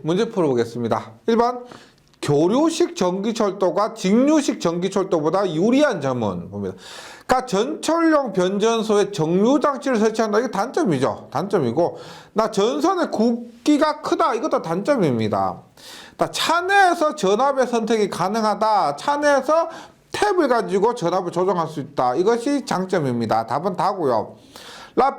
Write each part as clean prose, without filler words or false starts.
문제 풀어보겠습니다. 1번 교류식 전기철도가 직류식 전기철도보다 유리한 점은 봅니다. 그러니까 전철용 변전소에 정류장치를 설치한다. 이게 단점이죠. 단점이고, 나 전선의 굵기가 크다. 이것도 단점입니다. 차내에서 전압의 선택이 가능하다. 차내에서 탭을 가지고 전압을 조정할 수 있다. 이것이 장점입니다. 답은 다고요.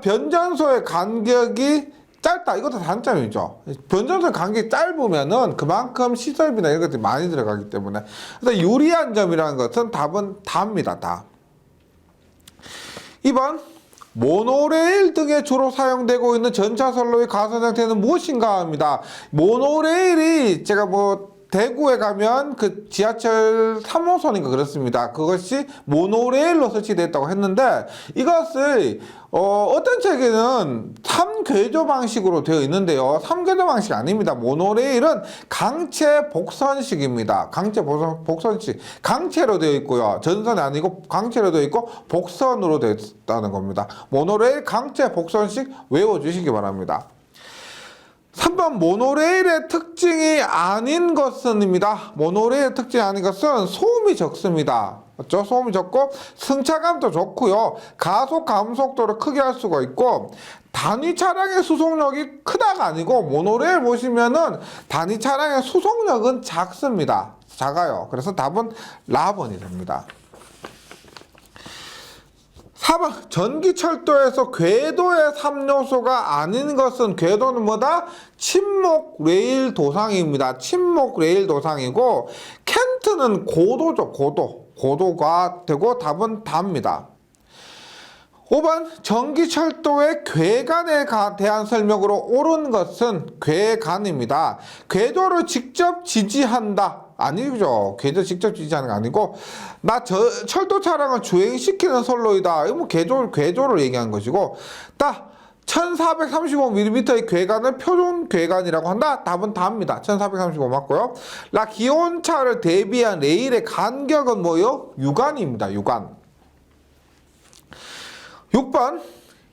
변전소의 간격이 짧다. 이것도 단점이죠. 변전소 간격이 짧으면은 그만큼 시설비나 이런 것들이 많이 들어가기 때문에. 그래서 유리한 점이라는 것은 답은 다입니다. 다. 2번 모노레일 등에 주로 사용되고 있는 전차선로의 가선 형태는 무엇인가 합니다. 모노레일이 제가 대구에 가면 그 지하철 3호선인가 그렇습니다. 그것이 모노레일로 설치됐다고 했는데 이것을 어떤 책에는 3궤도 방식으로 되어 있는데요. 3궤도 방식 아닙니다. 모노레일은 강체 복선식입니다. 강체 복선식. 강체로 되어 있고요. 전선이 아니고 강체로 되어 있고 복선으로 되어 있다는 겁니다. 모노레일 강체 복선식 외워주시기 바랍니다. 3번 모노레일의 특징이 아닌 것은입니다. 모노레일의 특징이 아닌 것은 소음이 적습니다. 맞죠? 소음이 적고 승차감도 좋고요. 가속 감속도를 크게 할 수가 있고 단위 차량의 수송력이 크다가 아니고 모노레일 보시면은 단위 차량의 수송력은 작습니다. 작아요. 그래서 답은 라번이 됩니다. 4번 전기철도에서 궤도의 3요소가 아닌 것은 궤도는 뭐다? 침목 레일 도상입니다. 침목 레일 도상이고 켄트는 고도죠. 고도가 되고 답은 답니다. 5번 전기철도의 궤간에 대한 설명으로 옳은 것은 궤간입니다. 궤도를 직접 지지한다. 아니죠. 궤도 직접 지지하는 거 아니고 철도 차량을 주행시키는 선로이다. 이거 궤조를 얘기하는 것이고 1435mm의 궤간을 표준 궤간이라고 한다. 답은 답입니다. 1435 맞고요. 기온차를 대비한 레일의 간격은 뭐요? 유간입니다. 유간. 6번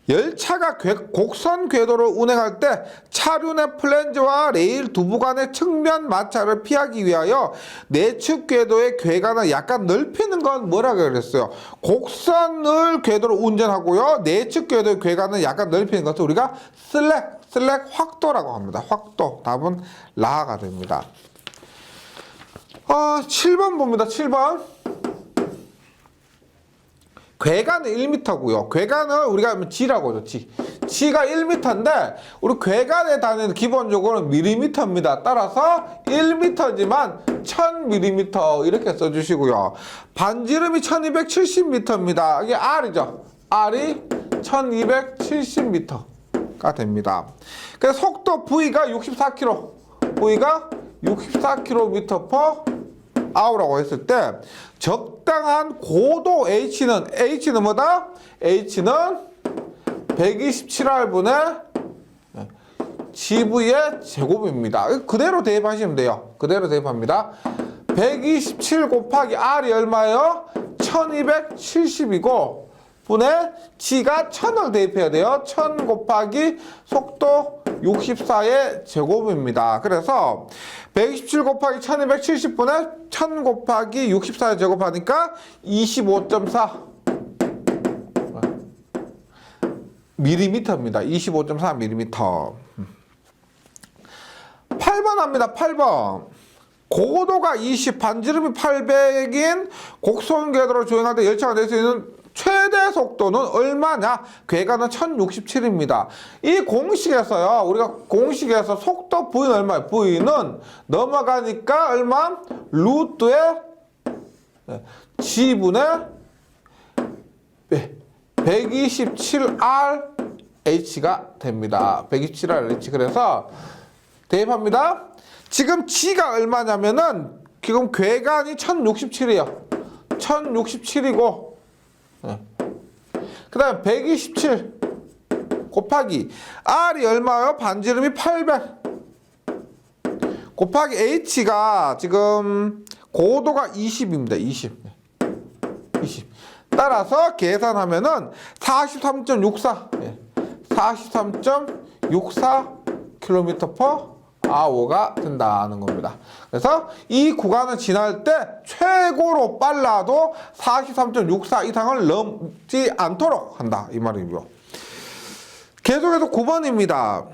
열차가 곡선 궤도를 운행할 때 차륜의 플랜지와 레일 두부 간의 측면 마찰을 피하기 위하여 내측 궤도의 궤간을 약간 넓히는 건 뭐라고 그랬어요? 곡선을 궤도로 운전하고요. 내측 궤도의 궤간을 약간 넓히는 것을 우리가 슬랙 확도라고 합니다. 확도. 답은 라가 됩니다. 7번 봅니다. 7번. 궤간은 1m고요. 궤간을 우리가 G라고 하죠. G가 1m인데 우리 궤간의 단위는 기본적으로 mm입니다. 따라서 1m지만 1000mm 이렇게 써주시고요. 반지름이 1270m입니다. 이게 R이죠. R이 1270m가 됩니다. 그래서 속도 V가 64km. V가 64km/h라고 했을 때 적당한 고도 H는 뭐다? H는 127R분의 GV의 제곱입니다. 그대로 대입하시면 돼요. 그대로 대입합니다. 127 곱하기 R이 얼마예요? 1270이고 분의 G가 1000을 대입해야 돼요. 1000 곱하기 속도 64의 제곱입니다. 그래서 127 곱하기 1270분의 1000 곱하기 64의 제곱하니까 25.4 mm입니다. 25.4mm. 8번 합니다. 8번. 고도가 20, 반지름이 800인 곡선 궤도로 주행할 때 열차가 낼 수 있는 최대 속도는 얼마냐? 궤간은 1067입니다. 이 공식에서요, 우리가 공식에서 속도 V는 얼마예요? V는 넘어가니까 얼마? 루트의 G분의 127RH가 됩니다. 127RH. 그래서 대입합니다. 지금 G가 얼마냐면은 지금 궤간이 1067이에요. 1067이고 그 다음에 127 곱하기 R이 얼마예요? 반지름이 800 곱하기 H가 지금 고도가 20입니다. 20. 따라서 계산하면은 43.64 43.64km/h 아워가 된다는 겁니다. 그래서 이 구간을 지날 때 최고로 빨라도 43.64 이상을 넘지 않도록 한다 이 말이고요. 계속해서 9번입니다.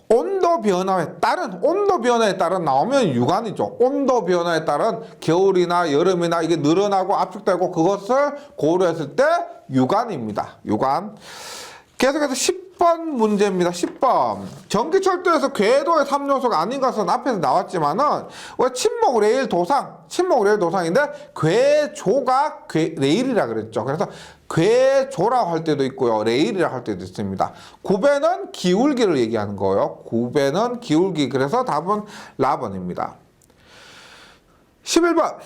온도 변화에 따른 나오면 유관이죠. 온도 변화에 따른 겨울이나 여름이나 이게 늘어나고 압축되고 그것을 고려했을 때 유관입니다. 유관. 계속해서 10번 문제입니다. 10번. 전기철도에서 궤도의 3요소가 아닌 것은 앞에서 나왔지만은 침목 레일 도상인데 궤조가 레일이라 그랬죠. 그래서 궤조라고 할 때도 있고요. 레일이라고 할 때도 있습니다. 구배는 기울기를 얘기하는 거예요. 구배는 기울기. 그래서 답은 라번입니다. 11번.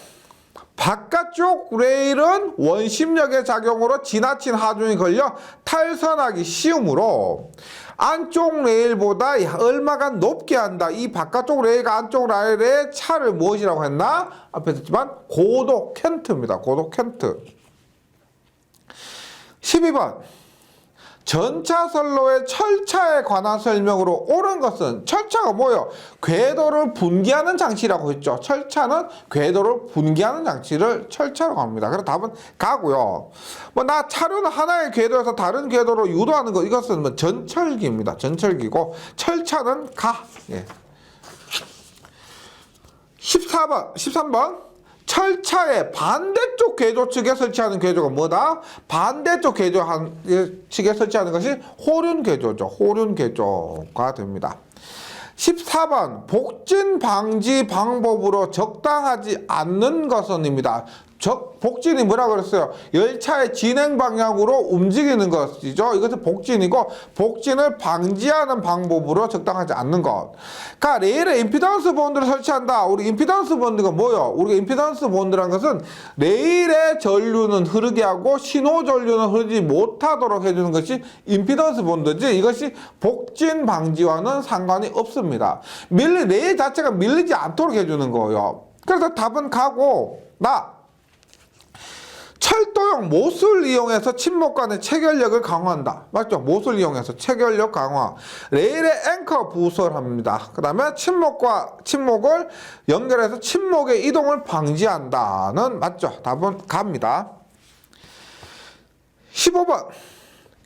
바깥쪽 레일은 원심력의 작용으로 지나친 하중이 걸려 탈선하기 쉬우므로 안쪽 레일보다 얼마가 높게 한다. 이 바깥쪽 레일과 안쪽 레일의 차를 무엇이라고 했나? 앞에 했지만 고도 켄트입니다. 고도 켄트. 12번. 전차선로의 철차에 관한 설명으로 옳은 것은 철차가 뭐예요? 궤도를 분기하는 장치라고 했죠. 철차는 궤도를 분기하는 장치를 철차라고 합니다. 그래서 답은 가고요. 나 차로는 하나의 궤도에서 다른 궤도로 유도하는 거 이것은 전철기입니다. 전철기고 철차는 가. 예. 13번. 철차의 반대쪽 궤도 측에 설치하는 궤도가 뭐다? 반대쪽 궤도 측에 설치하는 것이 호륜 궤도죠. 호륜 궤도가 됩니다. 14번 복진 방지 방법으로 적당하지 않는 것은입니다. 복진이 뭐라 그랬어요? 열차의 진행 방향으로 움직이는 것이죠. 이것은 복진이고 복진을 방지하는 방법으로 적당하지 않는 것. 그러니까 레일에 임피던스 본드를 설치한다. 우리 임피던스 본드가 뭐예요? 우리가 임피던스 본드라는 것은 레일의 전류는 흐르게 하고 신호 전류는 흐르지 못하도록 해주는 것이 임피던스 본드지 이것이 복진 방지와는 상관이 없습니다. 레일 자체가 밀리지 않도록 해주는 거예요. 그래서 답은 가고 철도용 못을 이용해서 침목 간의 체결력을 강화한다. 맞죠? 못을 이용해서 체결력 강화. 레일의 앵커 부설합니다. 그 다음에 침목을 연결해서 침목의 이동을 방지한다는 맞죠? 답은 갑니다. 15번.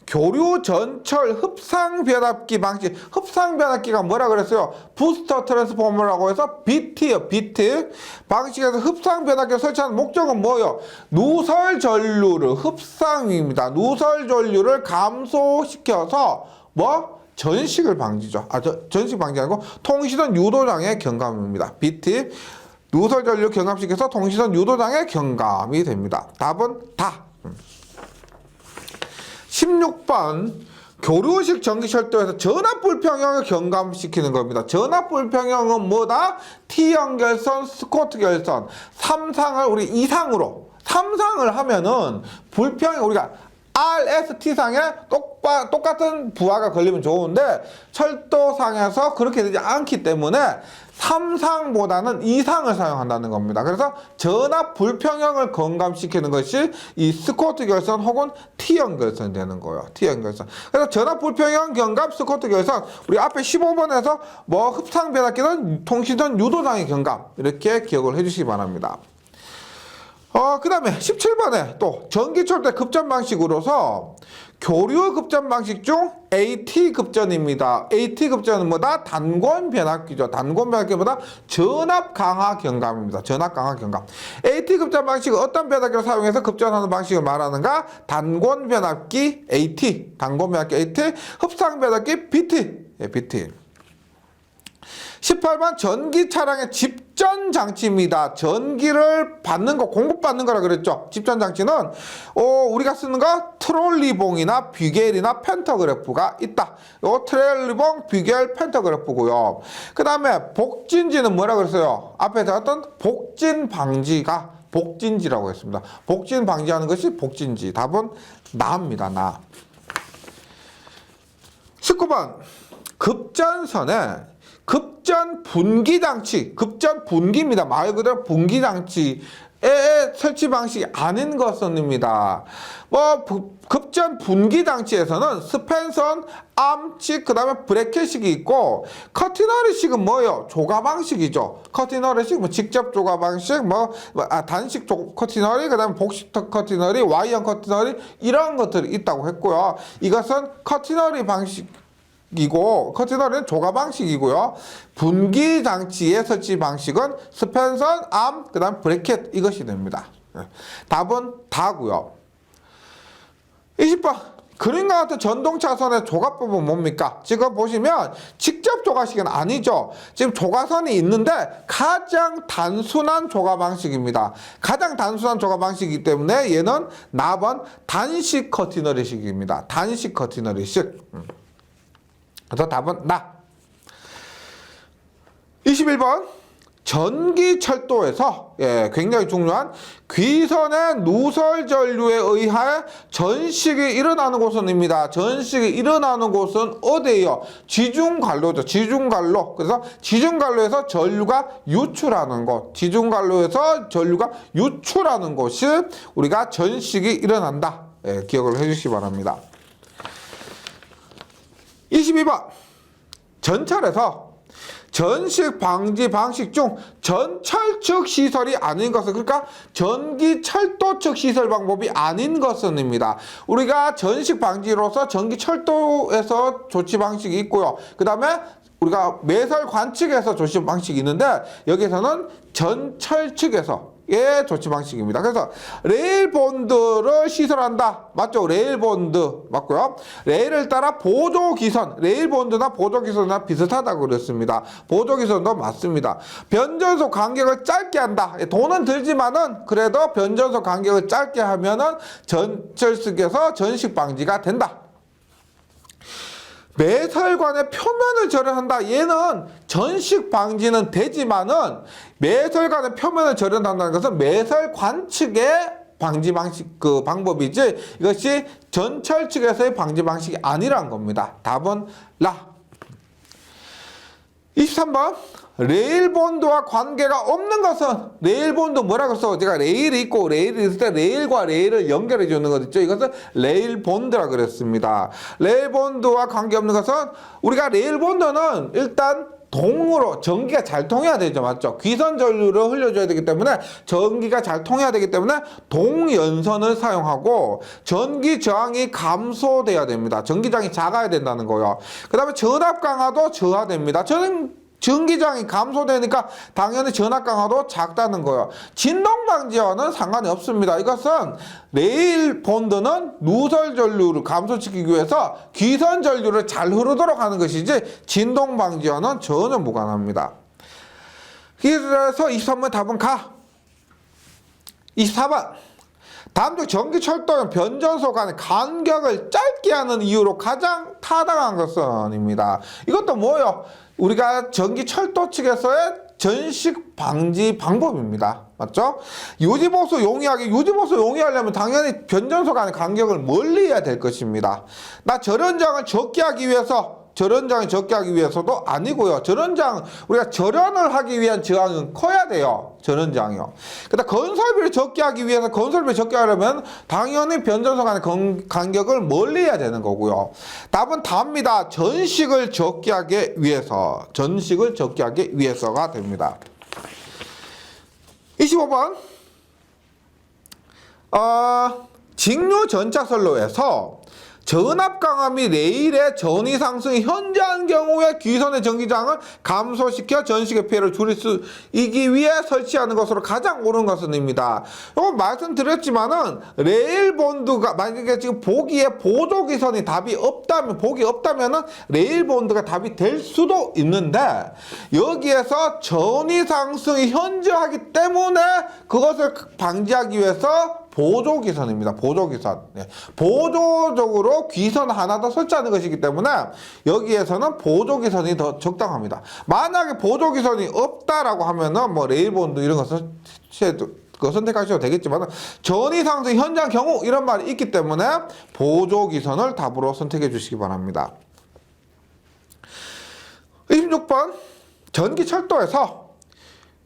교류 전철 흡상 변압기 방식. 흡상 변압기가 뭐라 그랬어요? 부스터 트랜스포머라고 해서 BT요. BT 방식에서 흡상 변압기를 설치하는 목적은 뭐예요? 누설 전류를 흡상입니다. 누설 전류를 감소시켜서 전식을 방지죠. 전식 방지 아니고 통시선 유도장애 경감입니다. BT 누설 전류 경감시켜서 통시선 유도장애 경감이 됩니다. 답은 다. 16번 교류식 전기철도에서 전압불평형을 경감시키는 겁니다. 전압불평형은 뭐다? T연결선, 스코트 결선 3상을 우리 이상으로 3상을 하면은 불평이 우리가 RST상에 똑같은 부하가 걸리면 좋은데 철도상에서 그렇게 되지 않기 때문에 3상보다는 2상을 사용한다는 겁니다. 그래서 전압 불평형을 건감시키는 것이 이 스코트 결선 혹은 T형 결선이 되는 거예요. T형 결선. 그래서 전압 불평형 경감 스코트 결선 우리 앞에 15번에서 흡상 변압기는 통신선 유도장애 경감 이렇게 기억을 해주시기 바랍니다. 그 다음에 17번에 또 전기철도 급전 방식으로서 교류 급전 방식 중 AT 급전입니다. AT 급전은 뭐다? 단권 변압기죠. 단권 변압기보다 전압 강화 경감입니다. 전압 강화 경감. AT 급전 방식은 어떤 변압기를 사용해서 급전하는 방식을 말하는가? 단권 변압기 AT, 단권 변압기 AT, 흡상 변압기 BT, BT. 18번 전기 차량의 집전 장치입니다. 전기를 받는 거, 공급받는 거라 그랬죠. 집전 장치는 우리가 쓰는 거 트롤리봉이나 뷰겔이나 펜터그래프가 있다. 요 트롤리봉, 뷰겔, 펜터그래프고요. 그 다음에 복진지는 뭐라 그랬어요? 앞에 나왔던 복진 방지가 복진지라고 했습니다. 복진 방지하는 것이 복진지. 답은 나입니다. 나. 19번 급전선에 급전 분기 장치, 급전 분기입니다. 말 그대로 분기 장치 설치 방식이 아닌 것은입니다. 급전 분기 장치에서는 스펜선, 암칙, 그 다음에 브래켓식이 있고, 커티너리식은 뭐예요? 조가 방식이죠. 커티너리식, 직접 조가 방식, 단식 커티너리, 그 다음에 복식 커티너리, Y형 커티너리, 이런 것들이 있다고 했고요. 이것은 커티너리 방식, 이고 커티너리는 조가 방식이고요. 분기 장치의 설치 방식은 스펜선, 암, 그 다음 브래켓 이것이 됩니다. 답은 다고요. 20번 그림과 같은 전동차선의 조각법은 뭡니까? 지금 보시면 직접 조각식은 아니죠. 지금 조각선이 있는데 가장 단순한 조각 방식입니다. 가장 단순한 조각 방식이기 때문에 얘는 나번 단식 커티너리식입니다. 단식 커티너리식. 그래서 답은 나. 21번 전기철도에서 굉장히 중요한 귀선의 누설 전류에 의하여 전식이 일어나는 곳은입니다. 전식이 일어나는 곳은 어디예요? 지중관로죠. 지중관로. 그래서 지중관로에서 전류가 유출하는 곳. 지중관로에서 전류가 유출하는 곳이 우리가 전식이 일어난다. 기억을 해주시기 바랍니다. 22번 전철에서 전식 방지 방식 중 전철 측 시설이 아닌 것은, 그러니까 전기 철도 측 시설 방법이 아닌 것은입니다. 우리가 전식 방지로서 전기 철도에서 조치 방식이 있고요. 그 다음에 우리가 매설 관측에서 조치 방식이 있는데 여기서는 전철 측에서 조치 방식입니다. 그래서 레일본드를 시설한다. 맞죠? 레일본드 맞고요. 레일을 따라 보조기선, 레일본드나 보조기선이나 비슷하다고 그랬습니다. 보조기선도 맞습니다. 변전소 간격을 짧게 한다. 돈은 들지만은 그래도 변전소 간격을 짧게 하면은 전철측에서 전식 방지가 된다. 매설관의 표면을 절연한다. 얘는 전식 방지는 되지만은 매설관의 표면을 절연한다는 것은 매설관 측의 방지 방식 방법이지 이것이 전철 측에서의 방지 방식이 아니란 겁니다. 답은 라. 23번 레일본드와 관계가 없는 것은, 레일본드 뭐라고 써? 제가 레일이 있고 레일이 있을 때 레일과 레일을 연결해 주는 것 있죠. 이것은 레일본드라 그랬습니다. 레일본드와 관계없는 것은 우리가 레일본드는 일단 동으로 전기가 잘 통해야 되죠. 맞죠? 귀선 전류를 흘려줘야 되기 때문에 전기가 잘 통해야 되기 때문에 동연선을 사용하고 전기 저항이 감소돼야 됩니다. 전기 저항이 작아야 된다는 거예요. 그 다음에 전압 강화도 저하됩니다. 전기 저항이 감소되니까 당연히 전압 강화도 작다는 거예요. 진동 방지와는 상관이 없습니다. 이것은 레일 본드는 누설 전류를 감소시키기 위해서 귀선 전류를 잘 흐르도록 하는 것이지 진동 방지와는 전혀 무관합니다. 그래서 23번 답은 가. 24번 다음 중 전기철도는 변전소 간의 간격을 짧게 하는 이유로 가장 타당한 것은입니다. 이것도 뭐예요? 우리가 전기철도 측에서의 전식 방지 방법입니다. 맞죠? 유지보수 용이하려면 당연히 변전소 간의 간격을 멀리 해야 될 것입니다. 나 절연장을 적게 하기 위해서도 아니고요. 우리가 절연을 하기 위한 저항은 커야 돼요. 절연장이요. 그다음 건설비를 적게 하기 위해서 건설비를 적게 하려면 당연히 변전소 간의 간격을 멀리 해야 되는 거고요. 답은 답니다. 전식을 적게 하기 위해서가 됩니다. 25번 직류 전차선로에서 전압 강화 및 레일의 전위 상승이 현저한 경우에 귀선의 전기장을 감소시켜 전식의 피해를 줄일 수 있기 위해 설치하는 것으로 가장 옳은 것은입니다. 이거 말씀드렸지만은 레일본드가 만약에 지금 보기에 보조기선이 답이 없다면은 레일본드가 답이 될 수도 있는데 여기에서 전위 상승이 현저하기 때문에 그것을 방지하기 위해서 보조기선입니다. 보조기선. 보조적으로 기선 하나 더 설치하는 것이기 때문에 여기에서는 보조기선이 더 적당합니다. 만약에 보조기선이 없다라고 하면은 레일본드 이런 거 선택하셔도 되겠지만 전위 상승 현저한 경우 이런 말이 있기 때문에 보조기선을 답으로 선택해 주시기 바랍니다. 26번 전기철도에서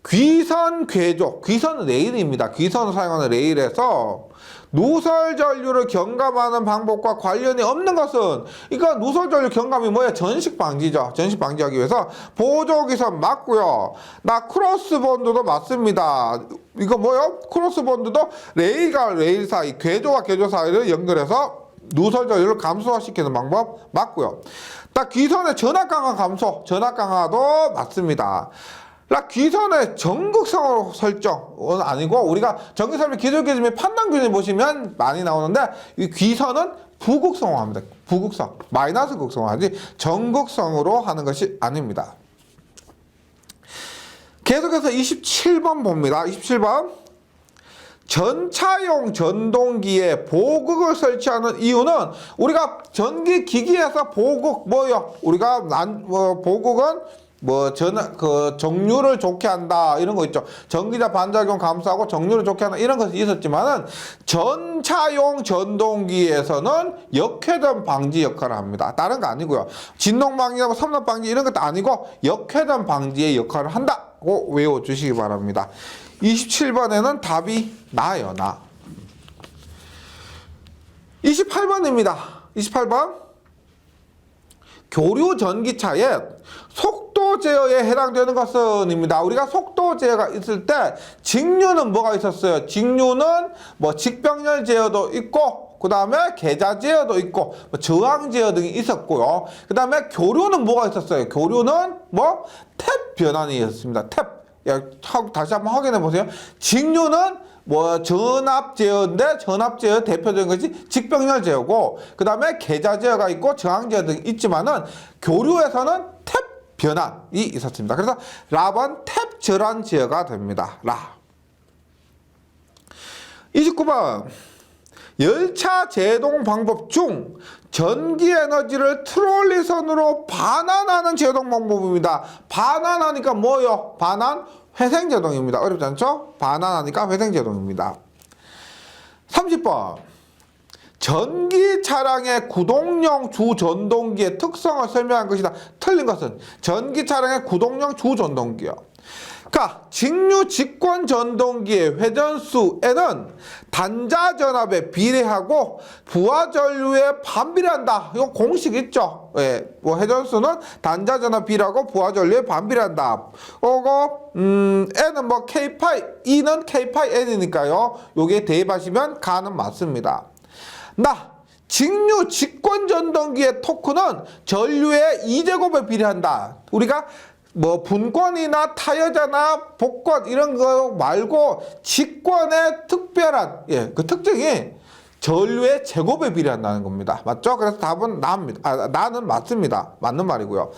귀선 궤조, 귀선 레일입니다. 귀선을 사용하는 레일에서 누설 전류를 경감하는 방법과 관련이 없는 것은, 그러니까 누설 전류 경감이 뭐야? 전식 방지죠. 전식 방지하기 위해서 보조 귀선 맞고요. 나 크로스 본드도 맞습니다. 이거 뭐요? 크로스 본드도 레일과 레일 사이, 궤조와 궤조 사이를 연결해서 누설 전류를 감소시키는 방법 맞고요. 나 귀선의 전압 강화 감소, 전압 강화도 맞습니다. 귀선의 전극성으로 설정은 아니고, 우리가 전기설비 기술기준및 판단 기준 보시면 많이 나오는데, 이 귀선은 부극성으로 합니다. 부극성, 마이너스 극성으로 하지 전극성으로 하는 것이 아닙니다. 계속해서 27번 봅니다. 27번. 전차용 전동기에 보극을 설치하는 이유는, 우리가 전기기기에서 보극 뭐요? 우리가 보극은 정류를 좋게 한다, 이런 거 있죠. 전기자 반작용 감소하고 정류를 좋게 한다, 이런 것이 있었지만은, 전차용 전동기에서는 역회전 방지 역할을 합니다. 다른 거 아니고요. 진동 방지하고 삼각 방지 이런 것도 아니고, 역회전 방지의 역할을 한다고 외워주시기 바랍니다. 27번에는 답이 나요, 나. 28번입니다. 28번. 교류 전기차에 속도 제어에 해당되는 것은입니다. 우리가 속도 제어가 있을 때 직류는 뭐가 있었어요? 직류는 직병렬 제어도 있고, 그 다음에 계자 제어도 있고, 저항 제어 등이 있었고요. 그 다음에 교류는 뭐가 있었어요? 교류는 탭 변환이 있었습니다. 탭. 다시 한번 확인해 보세요. 직류는 전압 제어인데, 전압 제어 대표적인 것이 직병렬 제어고, 그 다음에 계자 제어가 있고 저항 제어 등이 있지만은, 교류에서는 탭 변환이 있었습니다. 그래서 라번 탭 절환 제어가 됩니다. 라. 29번. 열차 제동 방법 중 전기 에너지를 트롤리선으로 반환하는 제동 방법입니다. 반환하니까 뭐요? 반환? 회생제동입니다. 어렵지 않죠? 반환하니까 회생제동입니다. 30번. 전기 차량의 구동용 주전동기의 특성을 설명한 것이다. 틀린 것은 전기 차량의 구동용 주전동기요. 그러니까 직류 직권 전동기의 회전수에는 단자 전압에 비례하고 부하 전류에 반비례한다. 이거 공식 있죠? 예, 회전수는 단자 전압 비례하고 부하 전류에 반비례한다. N은 K파이, E는 K파이 N이니까요. 요게 대입하시면 가는 맞습니다. 직류 직권 전동기의 토크는 전류의 2제곱에 비례한다. 우리가 분권이나 타여자나 복권 이런 거 말고 직권의 특별한 그 특징이 전류의 제곱에 비례한다는 겁니다. 맞죠? 그래서 답은 나는 맞습니다. 맞는 말이고요.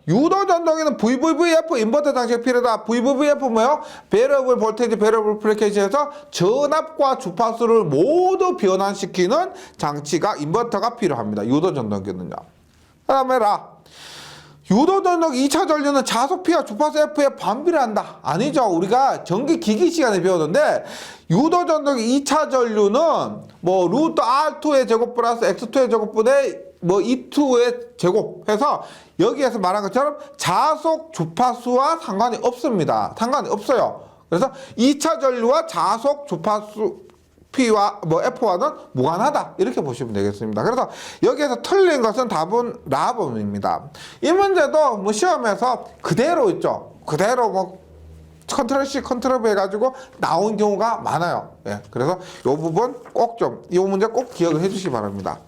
유도 전동기는 VVVF 인버터 장치가 필요하다. VVVF 뭐요? 베러블 볼테이지, 베러블 프리퀀시에서 전압과 주파수를 모두 변환시키는 장치가 인버터가 필요합니다. 유도 전동기는요. 그 다음에 유도 전동기 2차 전류는 자속 P와 주파수 F에 반비례한다. 아니죠. 우리가 전기 기기 시간에 배웠는데, 유도 전동기 2차 전류는 루트 R2의 제곱 플러스 X2의 제곱분의 E2의 제곱 해서, 여기에서 말한 것처럼 자속 주파수와 상관이 없습니다. 상관이 없어요. 그래서 2차 전류와 자속 주파수 P와 F와는 무관하다, 이렇게 보시면 되겠습니다. 그래서 여기에서 틀린 것은 답은 라범입니다. 이 문제도 시험에서 그대로 있죠. 그대로 컨트롤 C, 컨트롤 V 해가지고 나온 경우가 많아요. 예, 그래서 이 부분 이 문제 꼭 기억을 해주시기 바랍니다.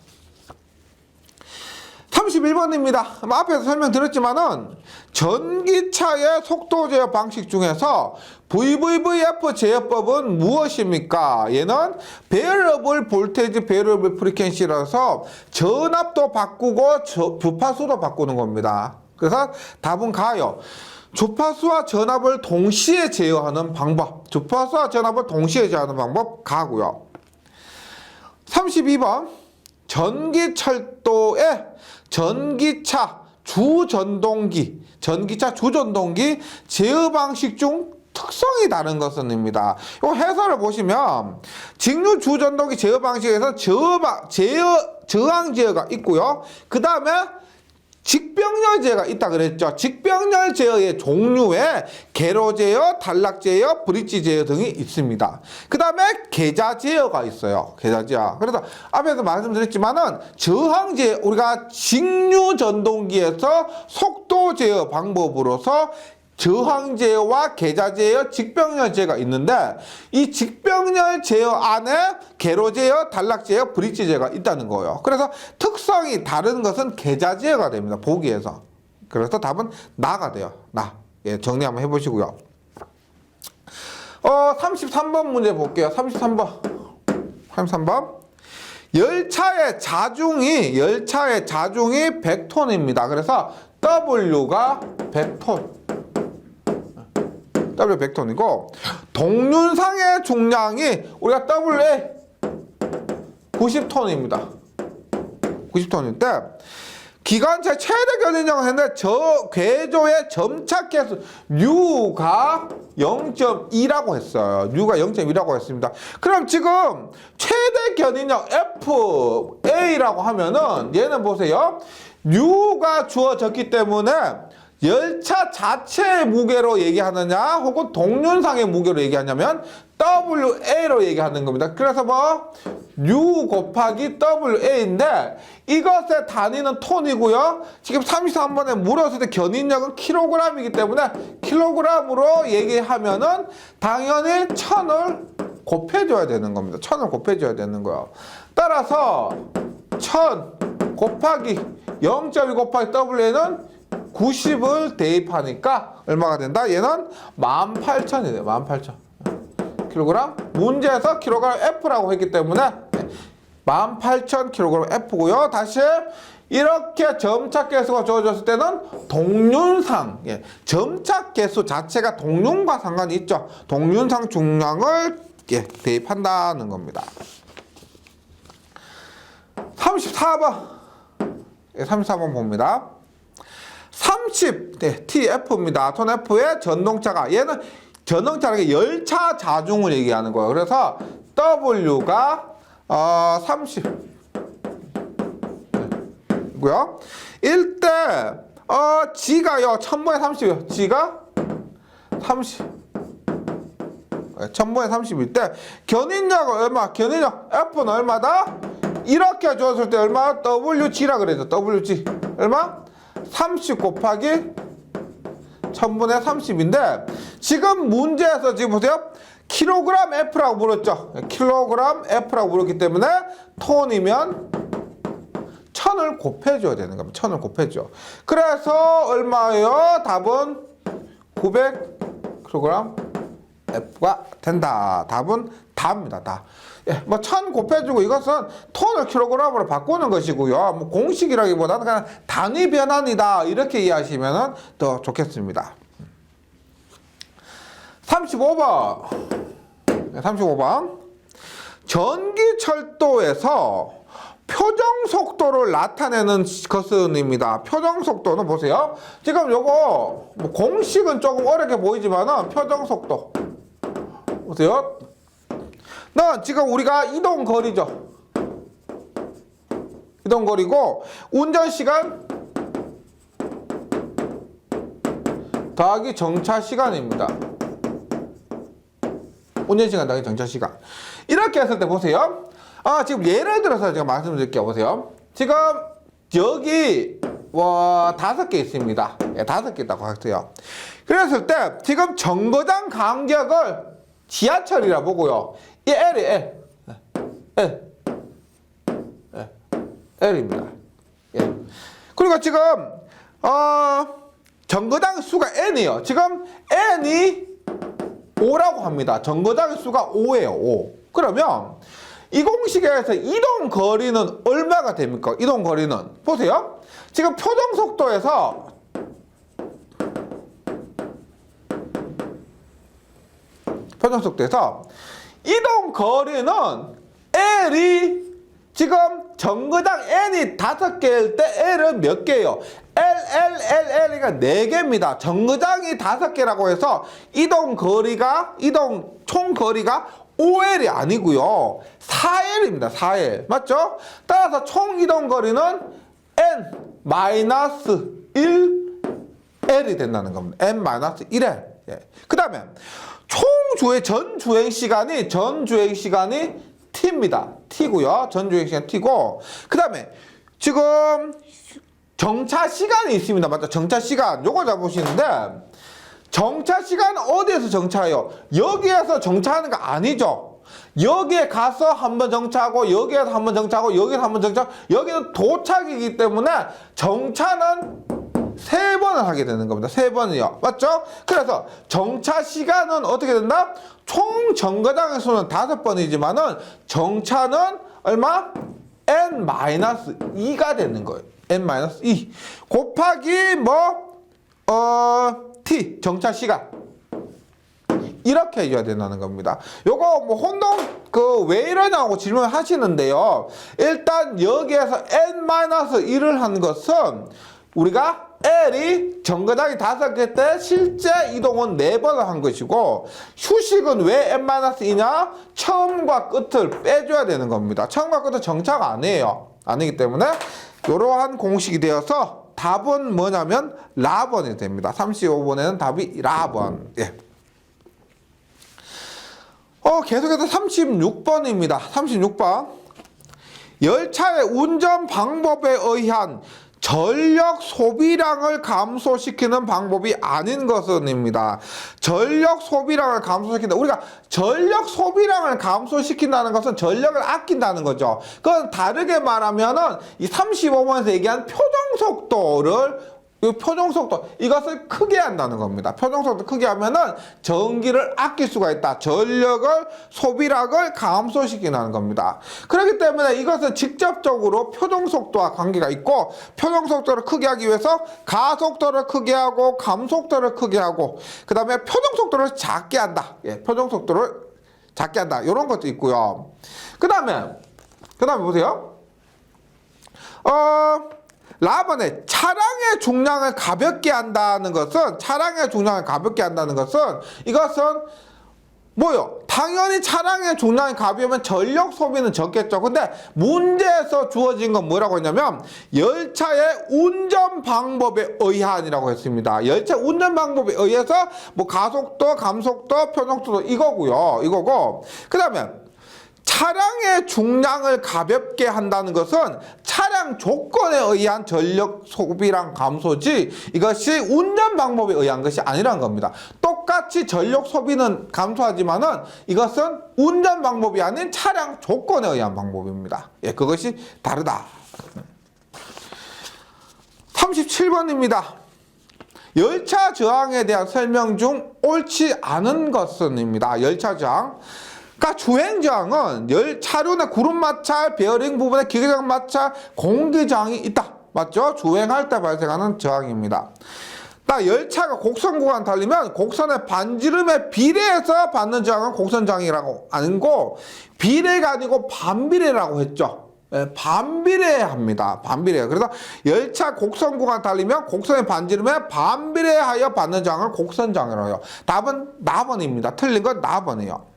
31번입니다. 앞에서 설명드렸지만은, 전기차의 속도 제어 방식 중에서 VVVF 제어법은 무엇입니까? 얘는 베러블 볼테이지, 베러블 프리퀀시라서 전압도 바꾸고 주파수도 바꾸는 겁니다. 그래서 답은 가요. 주파수와 전압을 동시에 제어하는 방법. 주파수와 전압을 동시에 제어하는 방법 가고요. 32번. 전기철도의 전기차 주전동기 제어 방식 중 특성이 다른 것은입니다. 이 해설을 보시면, 직류 주전동기 제어 방식에서 저항 제어가 있고요. 그 다음에 직병렬 제어가 있다 그랬죠. 직병렬 제어의 종류에 계로 제어, 단락 제어, 브릿지 제어 등이 있습니다. 그 다음에 계좌 제어가 있어요. 계좌 제어. 그래서 앞에서 말씀드렸지만은 저항 제어, 우리가 직류 전동기에서 속도 제어 방법으로서 저항 제어와 계좌 제어, 직병렬 제어가 있는데 이 직병렬 제어 안에 계로 제어, 단락 제어, 브릿지 제어가 있다는 거예요. 그래서 특성이 다른 것은 계좌 제어가 됩니다. 보기에서. 그래서 답은 나가 돼요. 나. 예, 정리 한번 해보시고요. 33번 문제 볼게요. 33번. 열차의 자중이 100톤입니다. 그래서 W가 100톤. W 100톤이고 동륜상의 중량이 우리가 WA 90톤입니다. 90톤인데 기관차 최대 견인량을 했는데 저 궤조의 점착 개수 U가 0.2라고 했어요. U가 0.2라고 했습니다. 그럼 지금 최대 견인량 FA라고 하면은 얘는 보세요. U가 주어졌기 때문에 열차 자체의 무게로 얘기하느냐 혹은 동륜상의 무게로 얘기하냐면 WA로 얘기하는 겁니다. 그래서 뭐 U 곱하기 WA인데 이것의 단위는 톤이고요. 지금 33번에 물었을 때 견인력은 킬로그램이기 때문에 킬로그램으로 얘기하면은 당연히 1000을 곱해줘야 되는 겁니다. 1000을 곱해줘야 되는 거예요. 따라서 1000 곱하기 0.2 곱하기 WA는 90을 대입하니까 얼마가 된다? 얘는 18,000이 돼요. 18,000 킬로그램. 문제에서 킬로그램 F라고 했기 때문에 18,000 킬로그램 F고요. 다시 이렇게 점착 개수가 주어졌을 때는 동륜상, 예, 점착 개수 자체가 동륜과 상관이 있죠. 동륜상 중량을 예, 대입한다는 겁니다. 34번. 예, 34번 봅니다. 30, 네, TF입니다. 톤 F의 전동차가, 얘는 전동차라는 열차 자중을 얘기하는 거예요. 그래서 W가 30 이고요. 이때 G가요. 1000분의 30이요. G가 30. 1000분의 30일 때 견인력은 얼마? 견인력 F는 얼마다? 이렇게 주었을 때 얼마? WG라 그랬죠. WG 얼마? 30 곱하기 1000분의 30인데 지금 문제에서 지금 보세요. 킬로그램 F라고 물었죠. 킬로그램 F라고 물었기 때문에 톤이면 1000을 곱해줘야 되는 겁니다. 1000을 곱해줘. 그래서 얼마예요? 답은 900kg F가 된다. 답은 다입니다. 다. 예, 뭐 1000 곱해주고 이것은 톤을 킬로그램으로 바꾸는 것이고요. 뭐 공식이라기보다는 그냥 단위 변환이다. 이렇게 이해하시면 더 좋겠습니다. 35번. 35번. 전기철도에서 표정 속도를 나타내는 것은입니다. 표정 속도는 보세요. 지금 요거 뭐 공식은 조금 어렵게 보이지만은 표정 속도 보세요. 는 지금 우리가 이동 거리죠. 이동 거리고 운전 시간 더하기 정차 시간입니다. 운전 시간 더하기 정차 시간. 이렇게 했을 때 보세요. 지금 예를 들어서 제가 말씀드릴게요. 보세요. 지금 여기 5개 있습니다. 예, 5개 있다고 하세요. 그랬을 때 지금 정거장 간격을 지하철이라 보고요. 이 L이 L입니다. 예. 그리고 지금 정거장 수가 N이에요. 지금 N이 5라고 합니다. 정거장 수가 5예요. 5. 그러면 이 공식에서 이동 거리는 얼마가 됩니까? 이동 거리는 보세요. 지금 표정 속도에서 이동 거리는 L이 지금 정거장 N이 5개일 때 L은 몇 개예요? L이가 4개입니다. 정거장이 5개라고 해서 이동 총 거리가 5L이 아니고요. 4L입니다. 4L. 맞죠? 따라서 총 이동 거리는 N n-1L이 된다는 겁니다. n-1L. 예. 그 다음에 전 주행 시간이 t입니다. t고요. 전 주행 시간 t고. 그 다음에 지금 정차 시간이 있습니다. 맞죠? 정차 시간. 요거 잡으시는데 정차 시간 어디에서 정차해요? 여기에서 정차하는 거 아니죠. 여기에 가서 한번 정차하고 여기에서 한번 정차하고 여기에서 한번 정차하고 여기는 도착이기 때문에 정차는 3번을 하게 되는 겁니다. 3번이요. 맞죠? 그래서 정차 시간은 어떻게 된다? 총 정거장의 수는 5번이지만은 정차는 얼마? n-2가 되는 거예요. n-2 곱하기 t 정차 시간 이렇게 해줘야 된다는 겁니다. 요거 뭐 혼동 왜 이러냐고 질문하시는데요. 일단 여기에서 n-1을 한 것은 우리가 L이 정거장이 5개 때 실제 이동은 4번을 한 것이고 휴식은 왜 n-2냐? 처음과 끝을 빼줘야 되는 겁니다. 처음과 끝은 정차가 아니에요. 아니기 때문에 이러한 공식이 되어서 답은 뭐냐면 라번이 됩니다. 35번에는 답이 라번. 예. 계속해서 36번입니다. 36번. 열차의 운전 방법에 의한 전력 소비량을 감소시키는 방법이 아닌 것은입니다. 전력 소비량을 감소시킨다. 우리가 전력 소비량을 감소시킨다는 것은 전력을 아낀다는 거죠. 그건 다르게 말하면은 이 35번에서 얘기한 표정속도 이것을 크게 한다는 겁니다. 표정속도 크게 하면은 전기를 아낄 수가 있다. 전력을 소비량을 감소시키는 겁니다. 그렇기 때문에 이것은 직접적으로 표정속도와 관계가 있고 표정속도를 크게 하기 위해서 가속도를 크게 하고 감속도를 크게 하고 그 다음에 표정속도를 작게 한다. 예, 표정속도를 작게 한다. 이런 것도 있고요. 그 다음에 보세요. 라번에 차량의 중량을 가볍게 한다는 것은 이것은 뭐요? 당연히 차량의 중량이 가벼우면 전력 소비는 적겠죠. 근데 문제에서 주어진 건 뭐라고 했냐면 열차의 운전 방법에 의한이라고 했습니다. 열차 운전 방법에 의해서 뭐 가속도, 감속도, 표정속도 이거고 그 다음에 차량의 중량을 가볍게 한다는 것은 차량 조건에 의한 전력 소비량 감소지 이것이 운전 방법에 의한 것이 아니라는 겁니다. 똑같이 전력 소비는 감소하지만은 이것은 운전 방법이 아닌 차량 조건에 의한 방법입니다. 예, 그것이 다르다. 37번입니다. 열차 저항에 대한 설명 중 옳지 않은 것은입니다. 열차 저항. 그러니까 주행저항은 차륜의 구름마찰, 베어링 부분에 기계저항 마찰, 공기저항이 있다. 맞죠? 주행할 때 발생하는 저항입니다. 열차가 곡선 구간 달리면 곡선의 반지름에 비례해서 받는 저항은 곡선저항이라고 아니고 비례가 아니고 반비례라고 했죠. 네, 반비례합니다. 반비례. 그래서 열차 곡선 구간 달리면 곡선의 반지름에 반비례하여 받는 저항을 곡선저항이라고 해요. 답은 나번입니다. 틀린 건 나번이에요.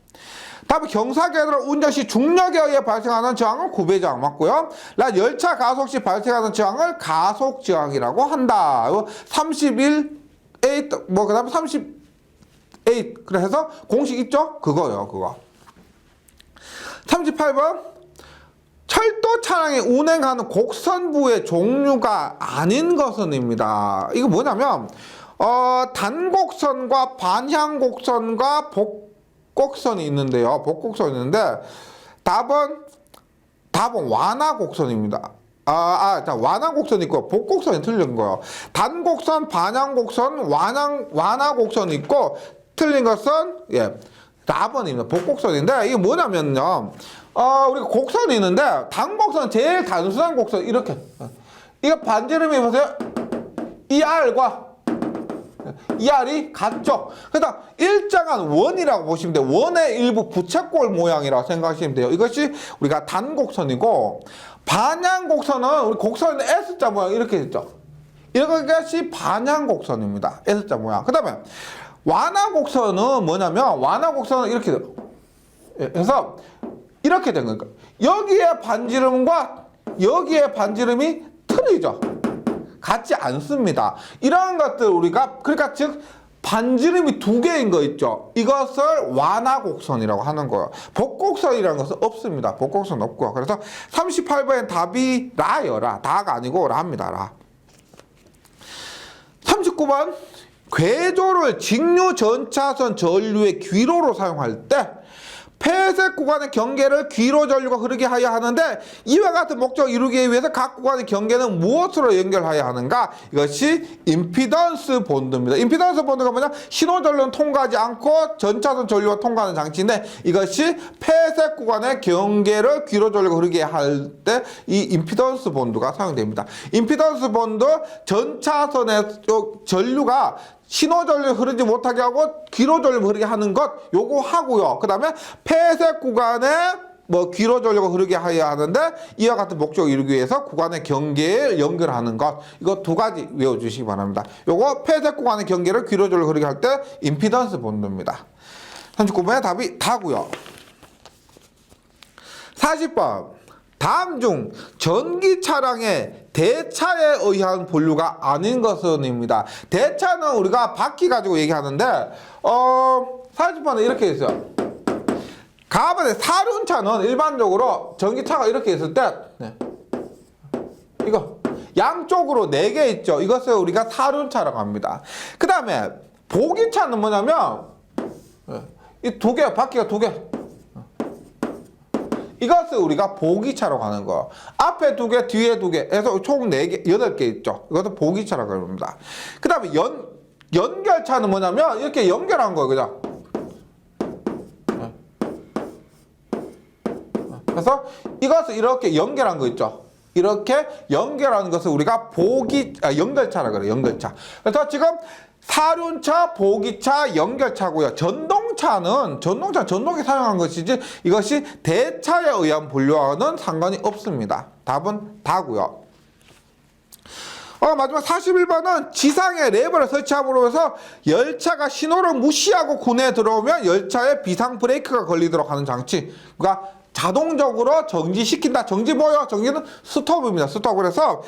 답은 경사계도로 운전 시 중력에 의해 발생하는 저항은 구배저항 맞고요. 열차 가속 시 발생하는 저항을 가속저항이라고 한다. 31, 8, 그 다음에 38. 그래서 공식 있죠? 그거. 38번. 철도 차량이 운행하는 곡선부의 종류가 아닌 것은입니다. 이거 뭐냐면, 단곡선과 반향곡선과 복곡선이 있는데요. 복곡선이 있는데 답은 완화곡선입니다. 완화곡선이 있고 복곡선이 틀린 거예요. 단곡선, 반향곡선, 완화곡선이 있고 틀린 것은 답은입니다. 복곡선인데 이게 뭐냐면요. 우리가 곡선이 있는데 단곡선 제일 단순한 곡선 이렇게 이거 반지름이 보세요. 이 R이 같죠. 그래서 일정한 원이라고 보시면 돼요. 원의 일부 부채꼴 모양이라고 생각하시면 돼요. 이것이 우리가 단곡선이고 반향곡선은 우리 곡선의 S자 모양 이렇게 됐죠. 이것이 반향곡선입니다. S자 모양. 그 다음에 완화곡선은 뭐냐면 완화곡선은 이렇게 돼요. 그래서 이렇게 된 거니까 여기에 반지름과 여기에 반지름이 틀리죠. 같지 않습니다. 이러한 것들 우리가 그러니까 즉 반지름이 두 개인 거 있죠. 이것을 완화곡선이라고 하는 거예요. 복곡선이라는 것은 없습니다. 복곡선 없고요. 그래서 38번의 답이 라요. 다가 아니고 라입니다. 라. 39번 궤조를 직류 전차선 전류의 귀로로 사용할 때 폐색 구간의 경계를 귀로 전류가 흐르게 하여 하는데 이와 같은 목적을 이루기 위해서 각 구간의 경계는 무엇으로 연결하여야 하는가? 이것이 임피던스 본드입니다. 임피던스 본드가 뭐냐? 신호 전류는 통과하지 않고 전차선 전류가 통과하는 장치인데 이것이 폐색 구간의 경계를 귀로 전류가 흐르게 할 때 이 임피던스 본드가 사용됩니다. 임피던스 본드 전차선의 전류가 신호 전류 흐르지 못하게 하고 귀로 전류 흐르게 하는 것 요거 하고요. 그 다음에 폐색 구간에 귀로 전류가 흐르게 하여야 하는데 이와 같은 목적을 이루기 위해서 구간의 경계를 연결하는 것 이거 두 가지 외워주시기 바랍니다. 요거 폐색 구간의 경계를 귀로 전류 흐르게 할 때 임피던스 본드입니다. 39번의 답이 다고요. 40번 다음 중 전기 차량의 대차에 의한 본류가 아닌 것은입니다. 대차는 우리가 바퀴 가지고 얘기하는데 40번은 이렇게 있어요. 가번의 사륜차는 일반적으로 전기차가 이렇게 있을 때 이거 양쪽으로 4개 있죠. 이것을 우리가 사륜차라고 합니다. 그 다음에 보기차는 뭐냐면 이 2개 바퀴가 2개 이것을 우리가 보기차라고 하는 거. 앞에 2개, 뒤에 2개 해서 총 4개, 8개 있죠. 이것도 보기차라고 합니다. 그 다음에 연결차는 뭐냐면 이렇게 연결한 거예요. 그죠? 그래서 이것을 이렇게 연결한 거 있죠. 이렇게 연결하는 것을 우리가 연결차라고 그래요. 연결차. 그래서 지금 사륜차, 보기차, 연결차고요. 전동차는 전동에 사용한 것이지 이것이 대차에 의한 분류와는 상관이 없습니다. 답은 다고요. 마지막 41번은 지상에 레버를 설치함으로 해서 열차가 신호를 무시하고 구내에 들어오면 열차에 비상 브레이크가 걸리도록 하는 장치. 그러니까 자동적으로 정지시킨다. 정지 뭐요? 정지는 스톱입니다. 스톱. 그래서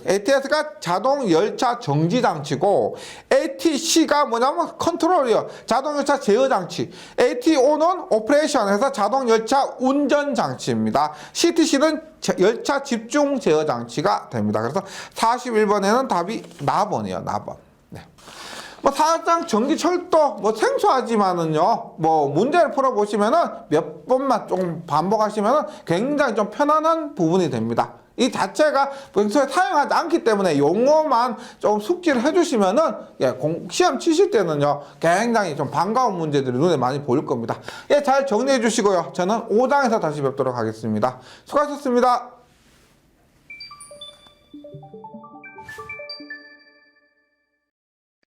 ATS가 자동 열차 정지 장치고 ATC가 뭐냐면 컨트롤이요. 자동 열차 제어 장치. ATO는 오퍼레이션 해서 자동 열차 운전 장치입니다. CTC는 열차 집중 제어 장치가 됩니다. 그래서 41번에는 답이 나번이에요. 나번. 네. 사실상 전기철도 생소하지만은요, 문제를 풀어보시면은 몇 번만 좀 반복하시면은 굉장히 좀 편안한 부분이 됩니다. 이 자체가 평소에 사용하지 않기 때문에 용어만 좀 숙지를 해주시면은, 시험 치실 때는요, 굉장히 좀 반가운 문제들이 눈에 많이 보일 겁니다. 잘 정리해 주시고요. 저는 5장에서 다시 뵙도록 하겠습니다. 수고하셨습니다.